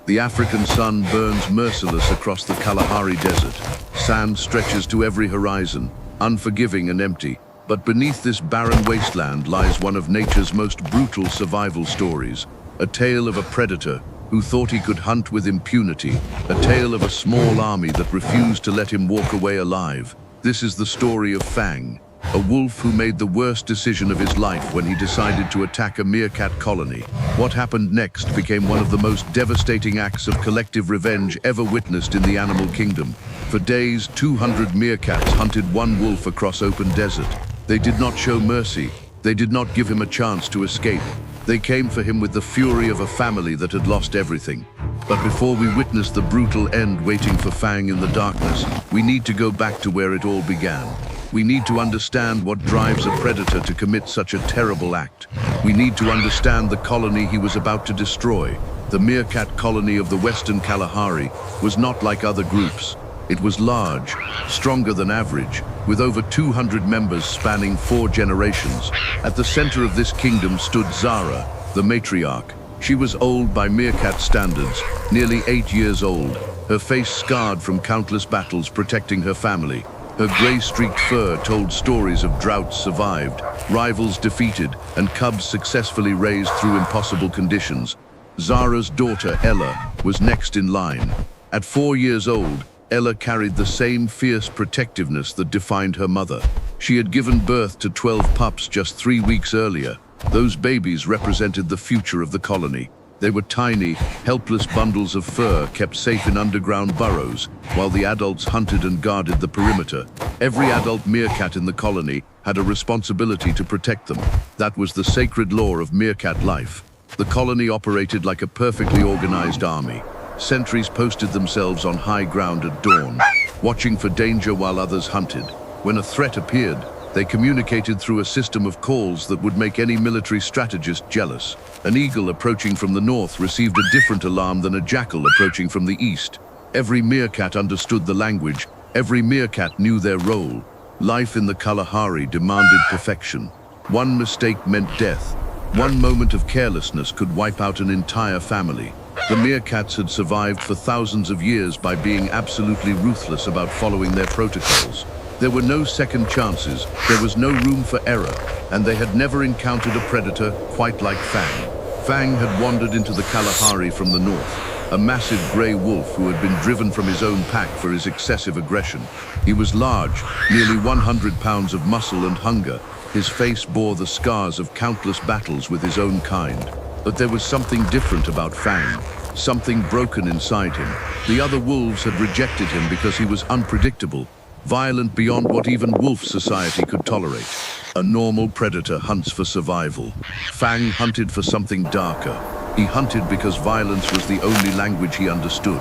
The African sun burns merciless across the Kalahari Desert. Sand stretches to every horizon, unforgiving and empty. But beneath this barren wasteland lies one of nature's most brutal survival stories. A tale of a predator who thought he could hunt with impunity. A tale of a small army that refused to let him walk away alive. This is the story of Fang, a wolf who made the worst decision of his life when he decided to attack a meerkat colony. What happened next became one of the most devastating acts of collective revenge ever witnessed in the animal kingdom. For days, 200 meerkats hunted one wolf across open desert. They did not show mercy. They did not give him a chance to escape. They came for him with the fury of a family that had lost everything. But before we witness the brutal end waiting for Fang in the darkness, we need to go back to where it all began. We need to understand what drives a predator to commit such a terrible act. We need to understand the colony he was about to destroy. The meerkat colony of the Western Kalahari was not like other groups. It was large, stronger than average, with over 200 members spanning 4 generations. At the center of this kingdom stood Zara, the matriarch. She was old by meerkat standards, nearly 8 years old, her face scarred from countless battles protecting her family. Her gray-streaked fur told stories of droughts survived, rivals defeated, and cubs successfully raised through impossible conditions. Zara's daughter, Ella, was next in line. At 4 years old, Ella carried the same fierce protectiveness that defined her mother. She had given birth to 12 pups just 3 weeks earlier. Those babies represented the future of the colony. They were tiny, helpless bundles of fur kept safe in underground burrows, while the adults hunted and guarded the perimeter. Every adult meerkat in the colony had a responsibility to protect them. That was the sacred law of meerkat life. The colony operated like a perfectly organized army. Sentries posted themselves on high ground at dawn, watching for danger while others hunted. When a threat appeared, they communicated through a system of calls that would make any military strategist jealous. An eagle approaching from the north received a different alarm than a jackal approaching from the east. Every meerkat understood the language. Every meerkat knew their role. Life in the Kalahari demanded perfection. One mistake meant death. One moment of carelessness could wipe out an entire family. The meerkats had survived for thousands of years by being absolutely ruthless about following their protocols. There were no second chances, there was no room for error, and they had never encountered a predator quite like Fang. Fang had wandered into the Kalahari from the north, a massive grey wolf who had been driven from his own pack for his excessive aggression. He was large, nearly 100 pounds of muscle and hunger. His face bore the scars of countless battles with his own kind. But there was something different about Fang, something broken inside him. The other wolves had rejected him because he was unpredictable, violent beyond what even wolf society could tolerate. A normal predator hunts for survival. Fang hunted for something darker. He hunted because violence was the only language he understood.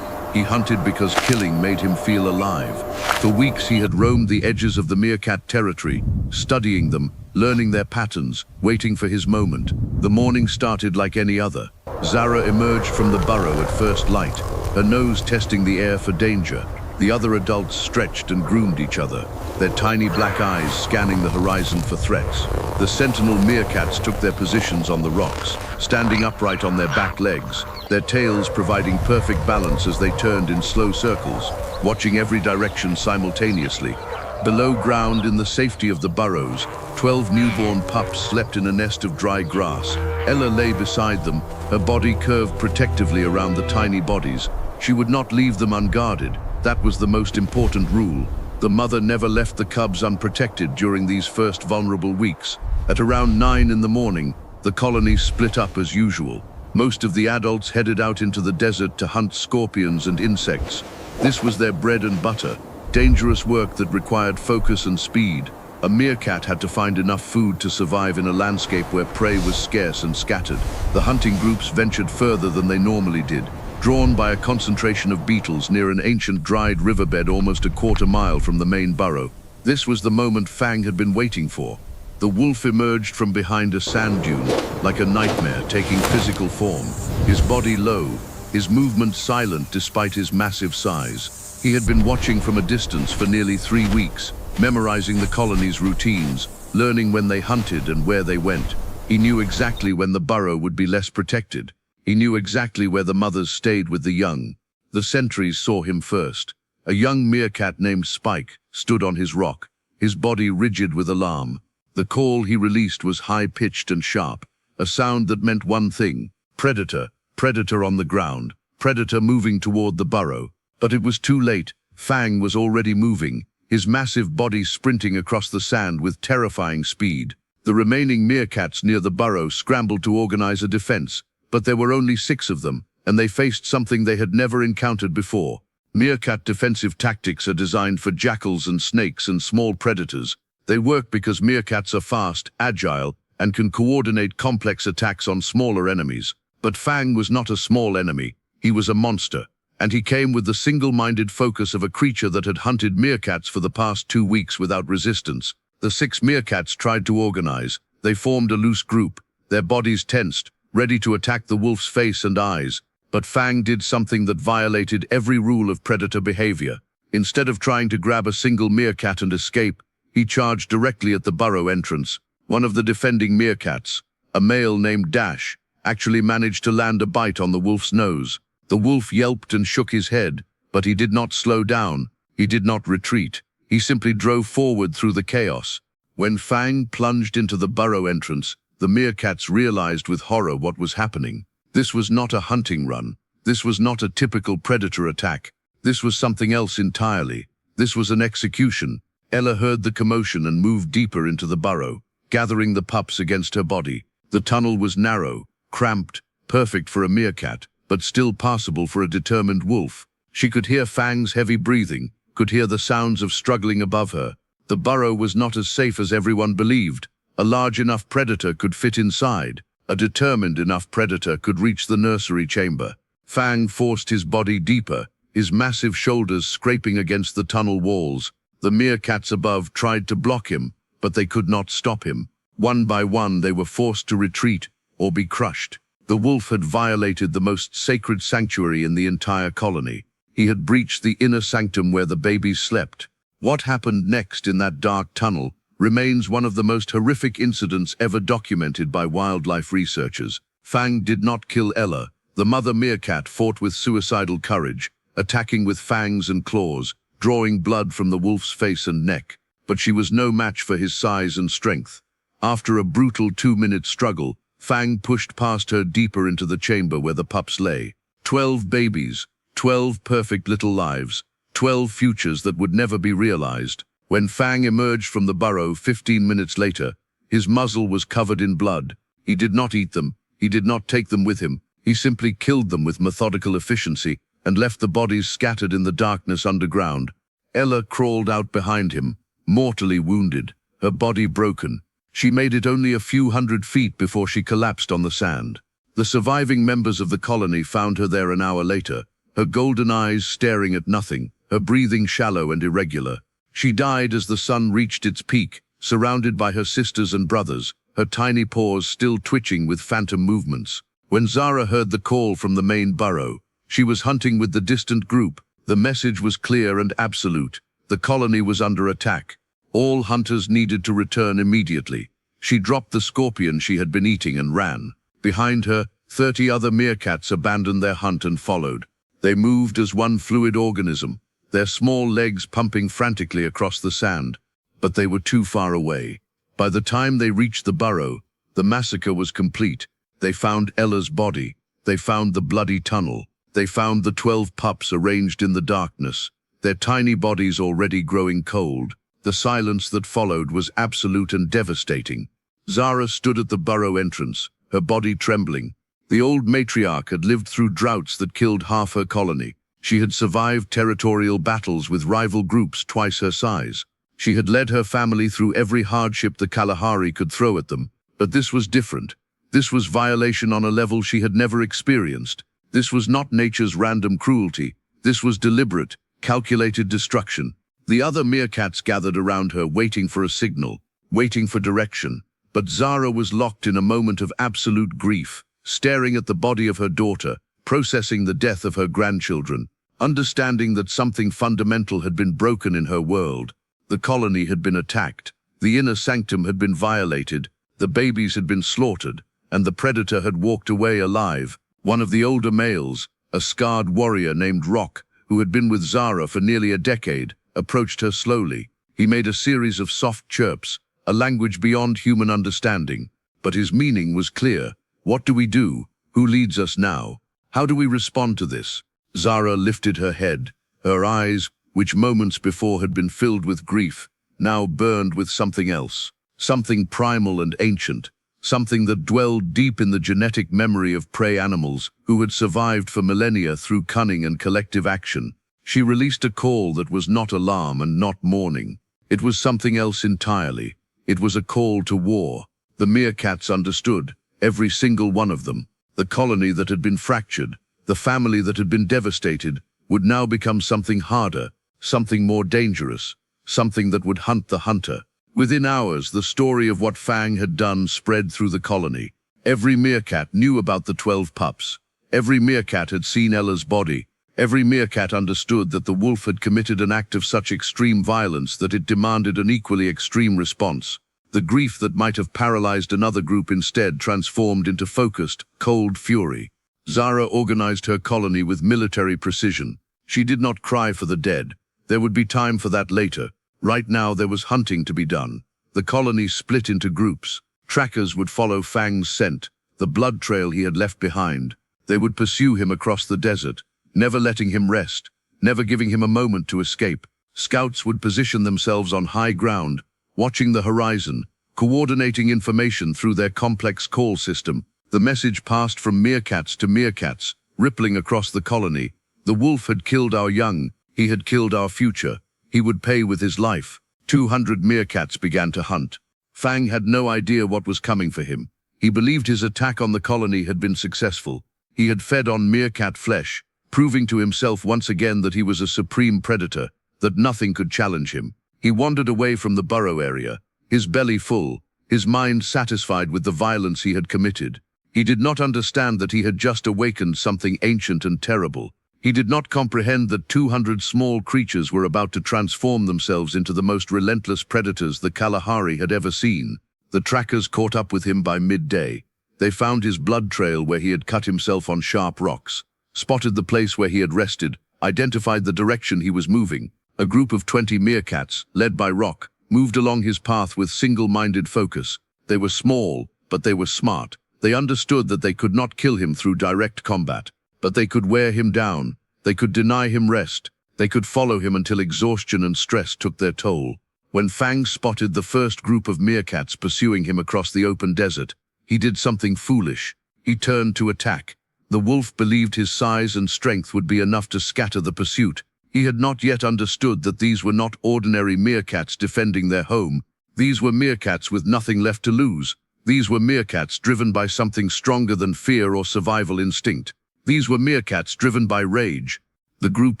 He hunted because killing made him feel alive. For weeks he had roamed the edges of the meerkat territory, studying them, learning their patterns, waiting for his moment. The morning started like any other. Zara emerged from the burrow at first light, her nose testing the air for danger. The other adults stretched and groomed each other, their tiny black eyes scanning the horizon for threats. The sentinel meerkats took their positions on the rocks, standing upright on their back legs, their tails providing perfect balance as they turned in slow circles, watching every direction simultaneously. Below ground, in the safety of the burrows, 12 newborn pups slept in a nest of dry grass. Ella lay beside them, her body curved protectively around the tiny bodies. She would not leave them unguarded. That was the most important rule. The mother never left the cubs unprotected during these first vulnerable weeks. At around 9 in the morning, the colony split up as usual. Most of the adults headed out into the desert to hunt scorpions and insects. This was their bread and butter, dangerous work that required focus and speed. A meerkat had to find enough food to survive in a landscape where prey was scarce and scattered. The hunting groups ventured further than they normally did, drawn by a concentration of beetles near an ancient dried riverbed almost a quarter-mile from the main burrow. This was the moment Fang had been waiting for. The wolf emerged from behind a sand dune, like a nightmare taking physical form, his body low, his movements silent despite his massive size. He had been watching from a distance for nearly 3 weeks, memorizing the colony's routines, learning when they hunted and where they went. He knew exactly when the burrow would be less protected. He knew exactly where the mothers stayed with the young. The sentries saw him first. A young meerkat named Spike stood on his rock, his body rigid with alarm. The call he released was high-pitched and sharp, a sound that meant one thing: predator, predator on the ground, predator moving toward the burrow. But it was too late. Fang was already moving, his massive body sprinting across the sand with terrifying speed. The remaining meerkats near the burrow scrambled to organize a defense, but there were only 6 of them, and they faced something they had never encountered before. Meerkat defensive tactics are designed for jackals and snakes and small predators. They work because meerkats are fast, agile, and can coordinate complex attacks on smaller enemies. But Fang was not a small enemy. He was a monster, and he came with the single-minded focus of a creature that had hunted meerkats for the past 2 weeks without resistance. The 6 meerkats tried to organize. They formed a loose group, their bodies tensed, ready to attack the wolf's face and eyes. But Fang did something that violated every rule of predator behavior. Instead of trying to grab a single meerkat and escape, he charged directly at the burrow entrance. One of the defending meerkats, a male named Dash, actually managed to land a bite on the wolf's nose. The wolf yelped and shook his head, but he did not slow down. He did not retreat. He simply drove forward through the chaos. When Fang plunged into the burrow entrance, the meerkats realized with horror what was happening. This was not a hunting run. This was not a typical predator attack. This was something else entirely. This was an execution. Ella heard the commotion and moved deeper into the burrow, gathering the pups against her body. The tunnel was narrow, cramped, perfect for a meerkat, but still passable for a determined wolf. She could hear Fang's heavy breathing, could hear the sounds of struggling above her. The burrow was not as safe as everyone believed. A large enough predator could fit inside. A determined enough predator could reach the nursery chamber. Fang forced his body deeper, his massive shoulders scraping against the tunnel walls. The meerkats above tried to block him, but they could not stop him. One by one they were forced to retreat or be crushed. The wolf had violated the most sacred sanctuary in the entire colony. He had breached the inner sanctum where the babies slept. What happened next in that dark tunnel remains one of the most horrific incidents ever documented by wildlife researchers. Fang did not kill Ella. The mother meerkat fought with suicidal courage, attacking with fangs and claws, drawing blood from the wolf's face and neck. But she was no match for his size and strength. After a brutal 2-minute struggle, Fang pushed past her deeper into the chamber where the pups lay. 12 babies, 12 perfect little lives, 12 futures that would never be realized. When Fang emerged from the burrow 15 minutes later, his muzzle was covered in blood. He did not eat them. He did not take them with him. He simply killed them with methodical efficiency and left the bodies scattered in the darkness underground. Ella crawled out behind him, mortally wounded, her body broken. She made it only a few hundred feet before she collapsed on the sand. The surviving members of the colony found her there an hour later, her golden eyes staring at nothing, her breathing shallow and irregular. She died as the sun reached its peak, surrounded by her sisters and brothers, her tiny paws still twitching with phantom movements. When Zara heard the call from the main burrow, she was hunting with the distant group. The message was clear and absolute. The colony was under attack. All hunters needed to return immediately. She dropped the scorpion she had been eating and ran. Behind her, 30 other meerkats abandoned their hunt and followed. They moved as one fluid organism, their small legs pumping frantically across the sand, but they were too far away. By the time they reached the burrow, the massacre was complete. They found Ella's body. They found the bloody tunnel. They found the 12 pups arranged in the darkness, their tiny bodies already growing cold. The silence that followed was absolute and devastating. Zara stood at the burrow entrance, her body trembling. The old matriarch had lived through droughts that killed half her colony. She had survived territorial battles with rival groups twice her size. She had led her family through every hardship the Kalahari could throw at them. But this was different. This was violation on a level she had never experienced. This was not nature's random cruelty. This was deliberate, calculated destruction. The other meerkats gathered around her, waiting for a signal, waiting for direction. But Zara was locked in a moment of absolute grief, staring at the body of her daughter, processing the death of her grandchildren, understanding that something fundamental had been broken in her world. The colony had been attacked, the inner sanctum had been violated, the babies had been slaughtered, and the predator had walked away alive. One of the older males, a scarred warrior named Rock, who had been with Zara for nearly a decade, approached her slowly. He made a series of soft chirps, a language beyond human understanding, but his meaning was clear. What do we do? Who leads us now? How do we respond to this? Zara lifted her head. Her eyes, which moments before had been filled with grief, now burned with something else, something primal and ancient, something that dwelled deep in the genetic memory of prey animals who had survived for millennia through cunning and collective action. She released a call that was not alarm and not mourning. It was something else entirely. It was a call to war. The Meerkats understood, every single one of them. The colony that had been fractured, the family that had been devastated, would now become something harder, something more dangerous, something that would hunt the hunter. Within hours, the story of what Fang had done spread through the colony. Every Meerkat knew about the 12 pups. Every Meerkat had seen Ella's body. Every Meerkat understood that the wolf had committed an act of such extreme violence that it demanded an equally extreme response. The grief that might have paralyzed another group instead transformed into focused, cold fury. Zara organized her colony with military precision. She did not cry for the dead. There would be time for that later. Right now there was hunting to be done. The colony split into groups. Trackers would follow Fang's scent, the blood trail he had left behind. They would pursue him across the desert, never letting him rest, never giving him a moment to escape. Scouts would position themselves on high ground, watching the horizon, coordinating information through their complex call system. The message passed from Meerkats to Meerkats, rippling across the colony. The wolf had killed our young, he had killed our future. He would pay with his life. 200 Meerkats began to hunt. Fang had no idea what was coming for him. He believed his attack on the colony had been successful. He had fed on Meerkat flesh, proving to himself once again that he was a supreme predator, that nothing could challenge him. He wandered away from the burrow area, his belly full, his mind satisfied with the violence he had committed. He did not understand that he had just awakened something ancient and terrible. He did not comprehend that 200 small creatures were about to transform themselves into the most relentless predators the Kalahari had ever seen. The trackers caught up with him by midday. They found his blood trail where he had cut himself on sharp rocks, spotted the place where he had rested, identified the direction he was moving. A group of 20 Meerkats, led by Rock, moved along his path with single-minded focus. They were small, but they were smart. They understood that they could not kill him through direct combat, but they could wear him down. They could deny him rest. They could follow him until exhaustion and stress took their toll. When Fang spotted the first group of Meerkats pursuing him across the open desert, he did something foolish. He turned to attack. The wolf believed his size and strength would be enough to scatter the pursuit. He had not yet understood that these were not ordinary Meerkats defending their home. These were Meerkats with nothing left to lose. These were Meerkats driven by something stronger than fear or survival instinct. These were Meerkats driven by rage. The group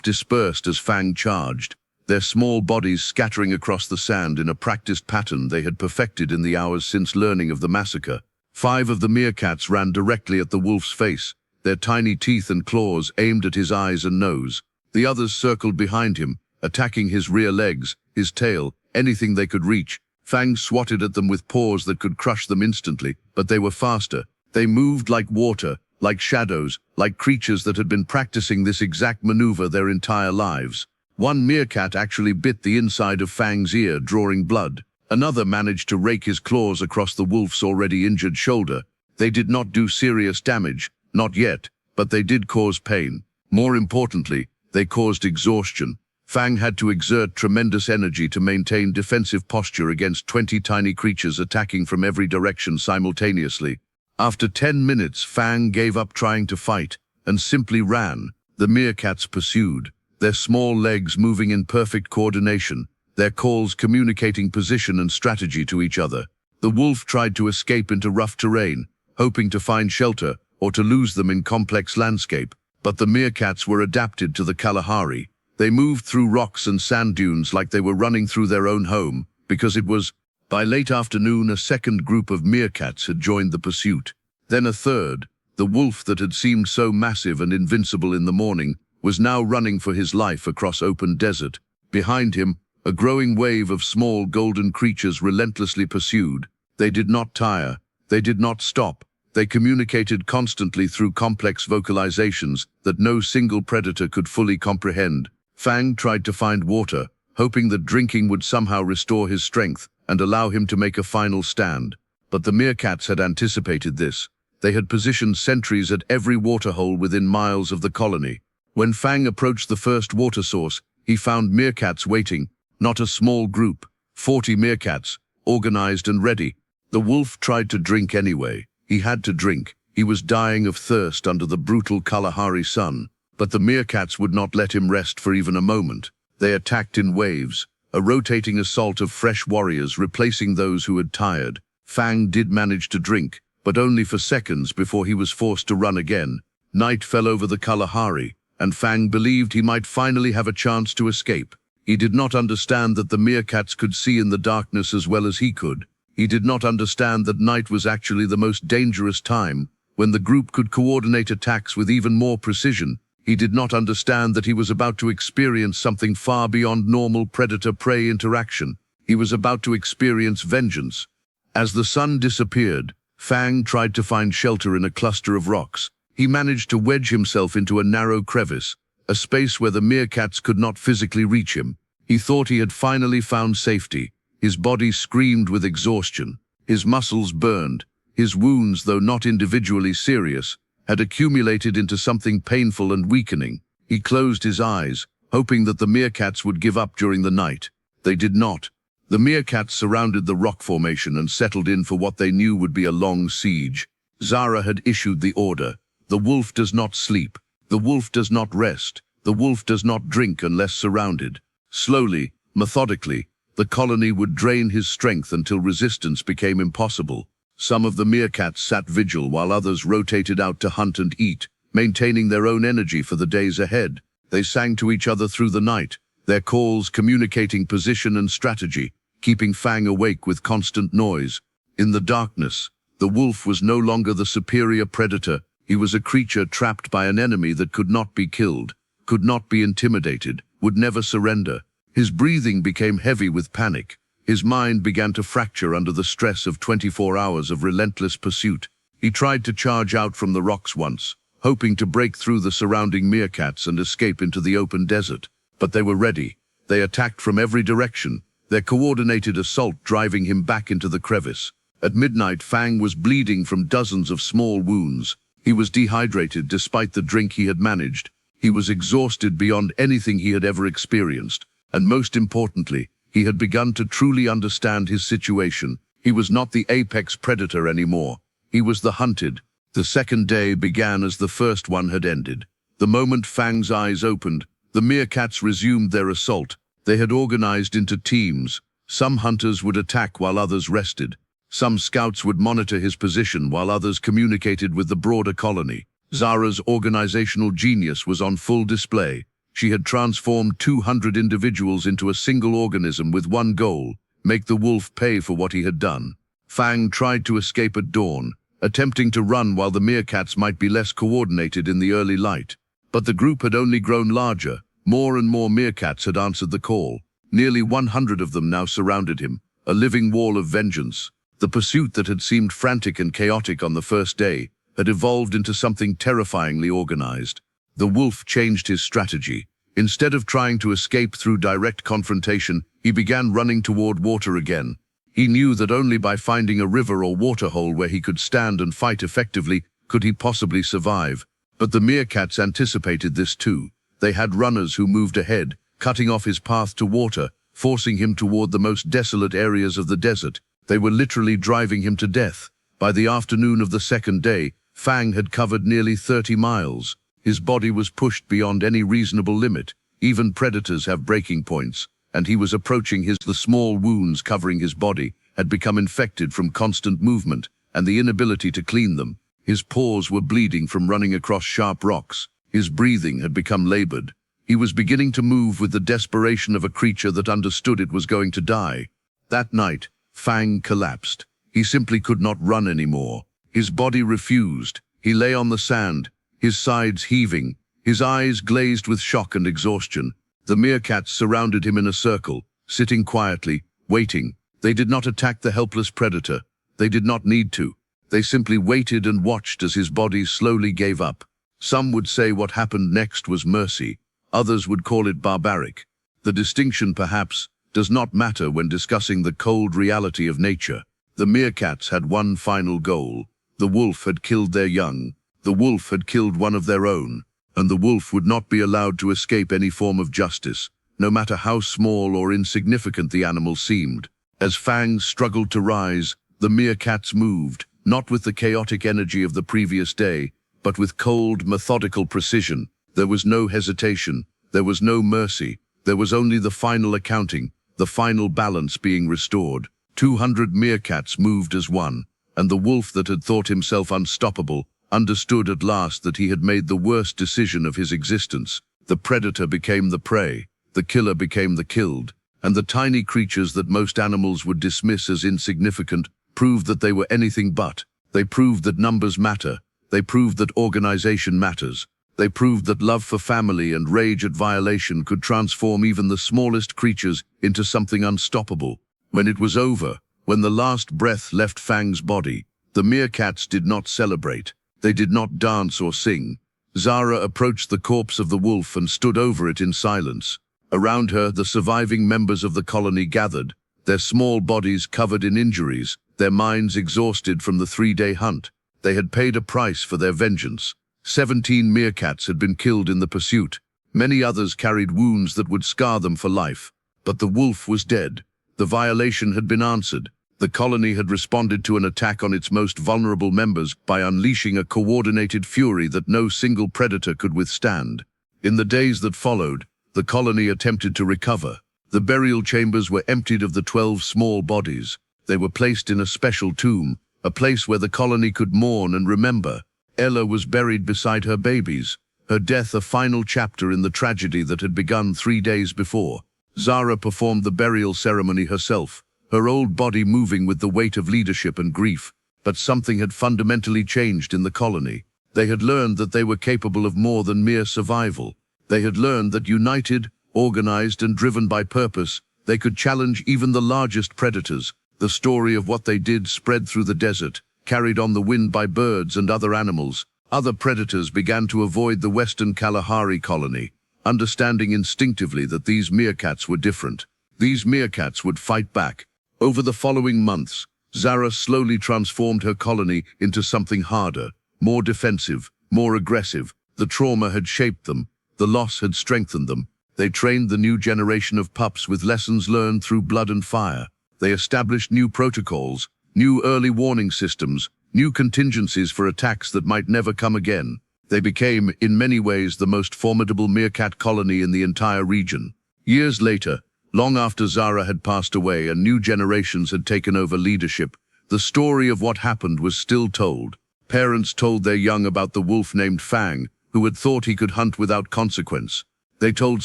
dispersed as Fang charged, their small bodies scattering across the sand in a practiced pattern they had perfected in the hours since learning of the massacre. 5 of the Meerkats ran directly at the wolf's face, their tiny teeth and claws aimed at his eyes and nose. The others circled behind him, attacking his rear legs, his tail, anything they could reach. Fang swatted at them with paws that could crush them instantly, but they were faster. They moved like water, like shadows, like creatures that had been practicing this exact maneuver their entire lives. One Meerkat actually bit the inside of Fang's ear, drawing blood. Another managed to rake his claws across the wolf's already injured shoulder. They did not do serious damage, not yet, but they did cause pain. More importantly, they caused exhaustion. Fang had to exert tremendous energy to maintain defensive posture against 20 tiny creatures attacking from every direction simultaneously. After 10 minutes, Fang gave up trying to fight and simply ran. The Meerkats pursued, their small legs moving in perfect coordination, their calls communicating position and strategy to each other. The wolf tried to escape into rough terrain, hoping to find shelter or to lose them in complex landscape. But the Meerkats were adapted to the Kalahari. They moved through rocks and sand dunes like they were running through their own home, because it was. By late afternoon, a second group of Meerkats had joined the pursuit. Then a third. The wolf that had seemed so massive and invincible in the morning was now running for his life across open desert. Behind him, a growing wave of small golden creatures relentlessly pursued. They did not tire. They did not stop. They communicated constantly through complex vocalizations that no single predator could fully comprehend. Fang tried to find water, hoping that drinking would somehow restore his strength and allow him to make a final stand. But the Meerkats had anticipated this. They had positioned sentries at every waterhole within miles of the colony. When Fang approached the first water source, he found Meerkats waiting, not a small group, 40 Meerkats, organized and ready. The wolf tried to drink anyway. He had to drink. He was dying of thirst under the brutal Kalahari sun. But the Meerkats would not let him rest for even a moment. They attacked in waves, a rotating assault of fresh warriors replacing those who had tired. Fang did manage to drink, but only for seconds before he was forced to run again. Night fell over the Kalahari, and Fang believed he might finally have a chance to escape. He did not understand that the Meerkats could see in the darkness as well as he could. He did not understand that night was actually the most dangerous time, when the group could coordinate attacks with even more precision. He did not understand that he was about to experience something far beyond normal predator-prey interaction. He was about to experience vengeance. As the sun disappeared, Fang tried to find shelter in a cluster of rocks. He managed to wedge himself into a narrow crevice, a space where the Meerkats could not physically reach him. He thought he had finally found safety. His body screamed with exhaustion. His muscles burned. His wounds, though not individually serious, had accumulated into something painful and weakening. He closed his eyes, hoping that the Meerkats would give up during the night. They did not. The Meerkats surrounded the rock formation and settled in for what they knew would be a long siege. Zara had issued the order. The wolf does not sleep. The wolf does not rest. The wolf does not drink unless surrounded. Slowly, methodically, the colony would drain his strength until resistance became impossible. Some of the Meerkats sat vigil while others rotated out to hunt and eat, maintaining their own energy for the days ahead. They sang to each other through the night, their calls communicating position and strategy, keeping Fang awake with constant noise. In the darkness, the wolf was no longer the superior predator. He was a creature trapped by an enemy that could not be killed, could not be intimidated, would never surrender. His breathing became heavy with panic. His mind began to fracture under the stress of 24 hours of relentless pursuit. He tried to charge out from the rocks once, hoping to break through the surrounding Meerkats and escape into the open desert. But they were ready. They attacked from every direction, their coordinated assault driving him back into the crevice. At midnight, Fang was bleeding from dozens of small wounds. He was dehydrated despite the drink he had managed. He was exhausted beyond anything he had ever experienced. And most importantly, he had begun to truly understand his situation. He was not the apex predator anymore. He was the hunted. The second day began as the first one had ended. The moment Fang's eyes opened, the Meerkats resumed their assault. They had organized into teams. Some hunters would attack while others rested. Some scouts would monitor his position while others communicated with the broader colony. Zara's organizational genius was on full display. She had transformed 200 individuals into a single organism with one goal: make the wolf pay for what he had done. Fang tried to escape at dawn, attempting to run while the Meerkats might be less coordinated in the early light. But the group had only grown larger. More and more Meerkats had answered the call. Nearly 100 of them now surrounded him, a living wall of vengeance. The pursuit that had seemed frantic and chaotic on the first day had evolved into something terrifyingly organized. The wolf changed his strategy. Instead of trying to escape through direct confrontation, he began running toward water again. He knew that only by finding a river or waterhole where he could stand and fight effectively could he possibly survive. But the Meerkats anticipated this too. They had runners who moved ahead, cutting off his path to water, forcing him toward the most desolate areas of the desert. They were literally driving him to death. By the afternoon of the second day, Fang had covered nearly 30 miles. His body was pushed beyond any reasonable limit. Even predators have breaking points, and he was approaching the small wounds covering his body had become infected from constant movement and the inability to clean them. His paws were bleeding from running across sharp rocks. His breathing had become labored. He was beginning to move with the desperation of a creature that understood it was going to die. That night, Fang collapsed. He simply could not run anymore. His body refused. He lay on the sand, his sides heaving, his eyes glazed with shock and exhaustion. The Meerkats surrounded him in a circle, sitting quietly, waiting. They did not attack the helpless predator. They did not need to. They simply waited and watched as his body slowly gave up. Some would say what happened next was mercy. Others would call it barbaric. The distinction, perhaps, does not matter when discussing the cold reality of nature. The meerkats had one final goal. The wolf had killed their young. The wolf had killed one of their own, and the wolf would not be allowed to escape any form of justice, no matter how small or insignificant the animal seemed. As Fang struggled to rise, the meerkats moved, not with the chaotic energy of the previous day, but with cold, methodical precision. There was no hesitation, there was no mercy, there was only the final accounting, the final balance being restored. 200 meerkats moved as one, and the wolf that had thought himself unstoppable understood at last that he had made the worst decision of his existence. The predator became the prey, the killer became the killed, and the tiny creatures that most animals would dismiss as insignificant proved that they were anything but. They proved that numbers matter. They proved that organization matters. They proved that love for family and rage at violation could transform even the smallest creatures into something unstoppable. When it was over, when the last breath left Fang's body, the meerkats did not celebrate. They did not dance or sing. Zara approached the corpse of the wolf and stood over it in silence. Around her, the surviving members of the colony gathered, their small bodies covered in injuries, their minds exhausted from the 3-day hunt. They had paid a price for their vengeance. 17 meerkats had been killed in the pursuit. Many others carried wounds that would scar them for life. But the wolf was dead. The violation had been answered. The colony had responded to an attack on its most vulnerable members by unleashing a coordinated fury that no single predator could withstand. In the days that followed, the colony attempted to recover. The burial chambers were emptied of the 12 small bodies. They were placed in a special tomb, a place where the colony could mourn and remember. Ella was buried beside her babies, her death a final chapter in the tragedy that had begun 3 days before. Zara performed the burial ceremony herself, her old body moving with the weight of leadership and grief. But something had fundamentally changed in the colony. They had learned that they were capable of more than mere survival. They had learned that united, organized, and driven by purpose, they could challenge even the largest predators. The story of what they did spread through the desert, carried on the wind by birds and other animals. Other predators began to avoid the Western Kalahari colony, understanding instinctively that these meerkats were different. These meerkats would fight back. Over the following months, Zara slowly transformed her colony into something harder, more defensive, more aggressive. The trauma had shaped them. The loss had strengthened them. They trained the new generation of pups with lessons learned through blood and fire. They established new protocols, new early warning systems, new contingencies for attacks that might never come again. They became, in many ways, the most formidable meerkat colony in the entire region. Years later, long after Zara had passed away and new generations had taken over leadership, the story of what happened was still told. Parents told their young about the wolf named Fang, who had thought he could hunt without consequence. They told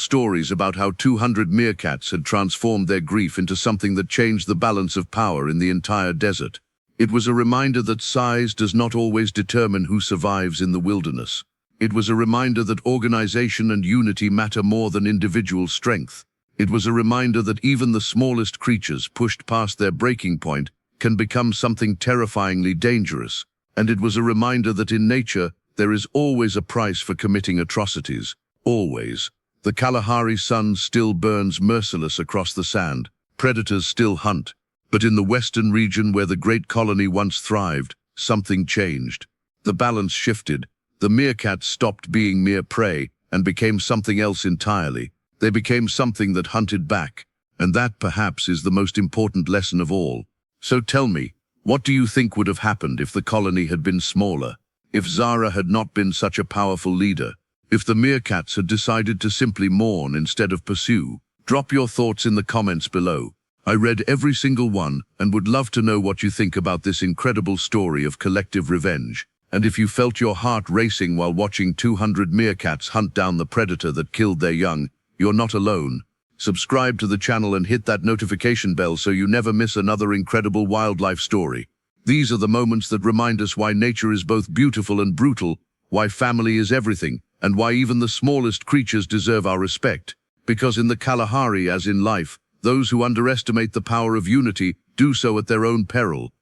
stories about how 200 meerkats had transformed their grief into something that changed the balance of power in the entire desert. It was a reminder that size does not always determine who survives in the wilderness. It was a reminder that organization and unity matter more than individual strength. It was a reminder that even the smallest creatures pushed past their breaking point can become something terrifyingly dangerous. And it was a reminder that in nature, there is always a price for committing atrocities. Always. The Kalahari sun still burns merciless across the sand. Predators still hunt. But in the western region where the great colony once thrived, something changed. The balance shifted. The meerkats stopped being mere prey and became something else entirely. They became something that hunted back. And that, perhaps, is the most important lesson of all. So tell me, what do you think would have happened if the colony had been smaller? If Zara had not been such a powerful leader? If the meerkats had decided to simply mourn instead of pursue? Drop your thoughts in the comments below. I read every single one and would love to know what you think about this incredible story of collective revenge. And if you felt your heart racing while watching 200 meerkats hunt down the predator that killed their young, you're not alone. Subscribe to the channel and hit that notification bell so you never miss another incredible wildlife story. These are the moments that remind us why nature is both beautiful and brutal, why family is everything, and why even the smallest creatures deserve our respect. Because in the Kalahari, as in life, those who underestimate the power of unity do so at their own peril.